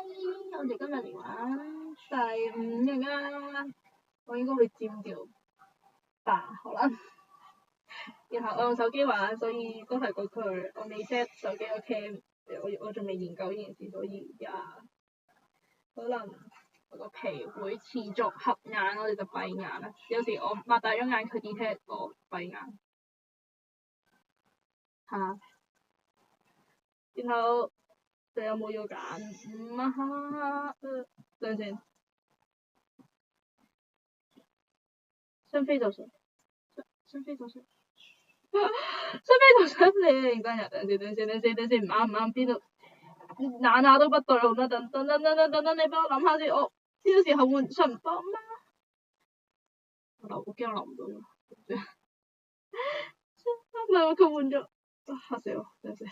我哋今日嚟玩第5日啦，我應該會佔掉吧，可能。然後我用手機玩，所以都係嗰句，我未 set 手機個 cam，我仲未研究呢件事，所以可能我個皮會持續合眼，我哋就閉眼啦。有時我擘大咗眼，佢 detect 我閉眼。嚇！然後你有冇要揀？等陣先。雙飛就信，雙飛就信。雙飛就信你認真呀？等陣，唔啱邊度？哪都不對，好唔得？等，你幫我諗下先。我呢個時候換順邦嗎？我驚我留唔到咗。唔係佢換咗，嚇死我！等陣。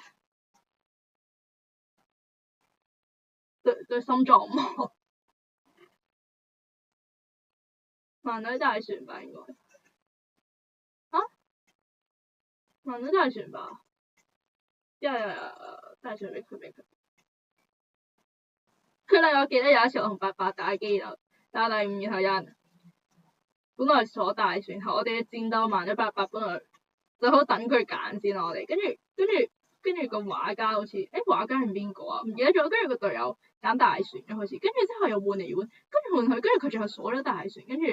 對心臟唔好。萬女大船吧應該。萬女大船吧。大船俾佢。佢令我記得有一次我同伯伯打機啦，打第5，然後有人本來坐大船，後我哋戰鬥慢咗伯伯，本來就好等佢揀先我哋，跟住個畫家好似，畫家係邊個啊？唔記得咗，跟住個隊友揀大船一開始，跟住之後又換嚟換，跟住換佢，跟住佢最後鎖咗大船，跟住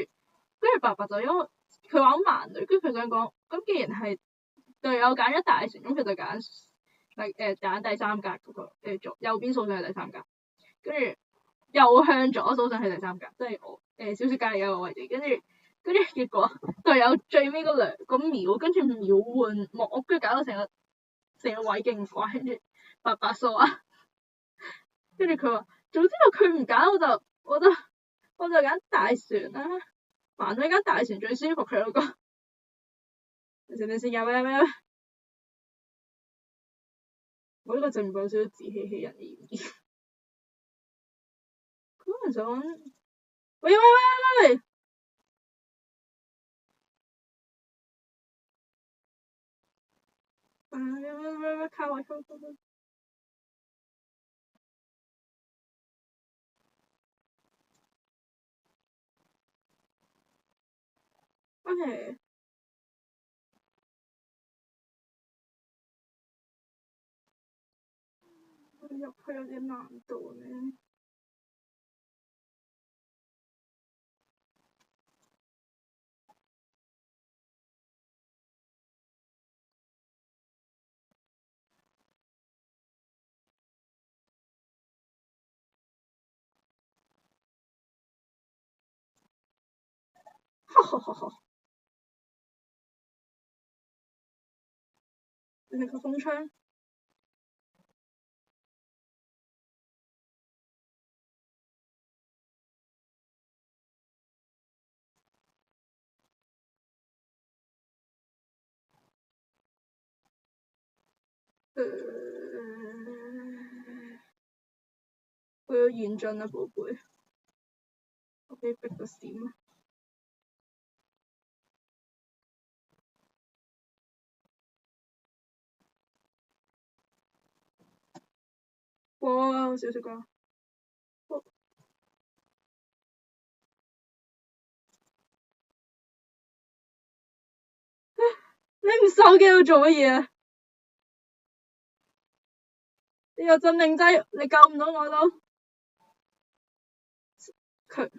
伯伯就因為佢玩盲女，跟住佢想講，咁既然係隊友揀咗大船，咁佢就揀第3格嗰個，右邊掃上去第3格。跟住又向左數上去第3格，即係我少少隔離有個位置，跟住結果隊友最尾嗰秒，跟住秒換木屋，跟住搞到成個位勁怪，跟住伯伯數啊，跟住佢話，早知道佢唔揀我就揀大船啦，煩咗揀大船最舒服佢嗰個，等先有咩？我呢個陣有少少自欺欺人嘅嫌疑。可能想喂！卡位。OK。入去有啲難度呢。你係個風槍。我要現進啊，寶貝！我俾逼個閃啊！哇！少少㗎。你唔手機喺度做乜嘢啊？你有鎮定劑，你救唔到我都。佢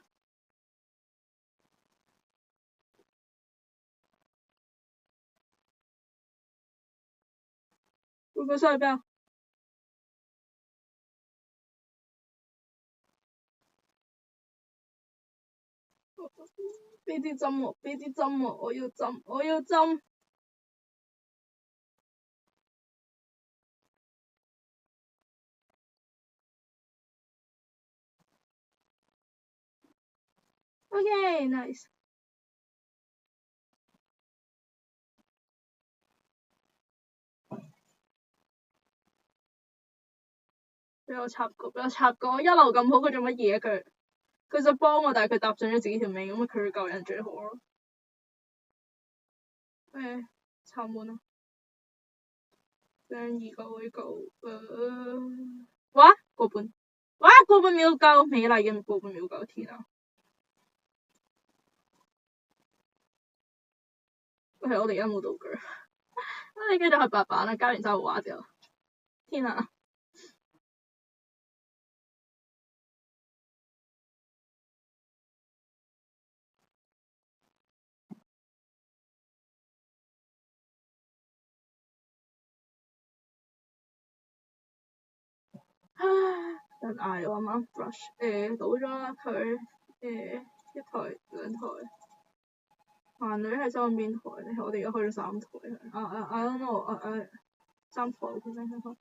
會上去邊啊？俾啲針我，我要針。OK， nice。俾我插過，一路咁好，佢做乜嘢啊？佢就幫我，但係佢搭上咗自己條命，咁佢救人最好咯。插滿啦。2個會夠。哇！個半。哇！過半秒夠，美麗嘅過半秒夠，天啊！係我哋而家冇道具，我哋繼續係白板啦，交完周畫之後，天啊！人嗌我啱 brush 倒咗啦佢一台兩台，盲女係收緊邊台咧？我哋而家開咗三台I don't know 三台佢真係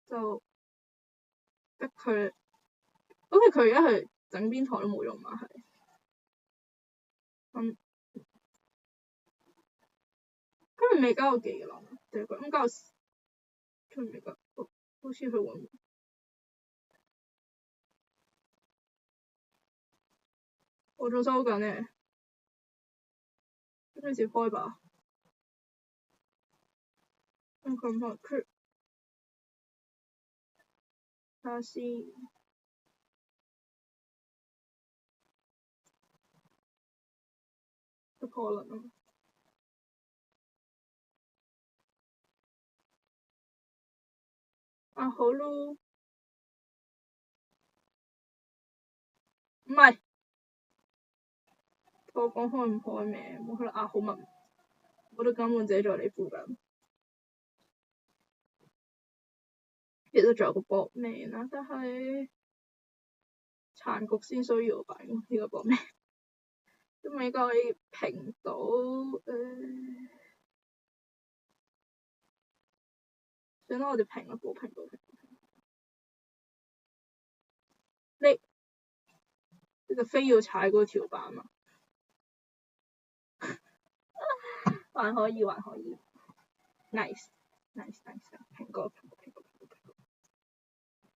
就逼佢，好似佢而家係整邊台都冇用嘛係，佢未交過技能定係佢咁交？佢未交，好似去揾。我仲收緊呢，幾時開吧？佢唔開，佢睇下先，不可能啊！啊好咯，唔係，我講開唔開咩？冇可能啊！好密，我都根本自己在你附近。其實仲有個搏命啦，但係殘局先需要吧？呢個搏命都未夠你平到算啦，我哋平啦，保平。你就非要踩嗰條板嘛？還可以，nice，平過。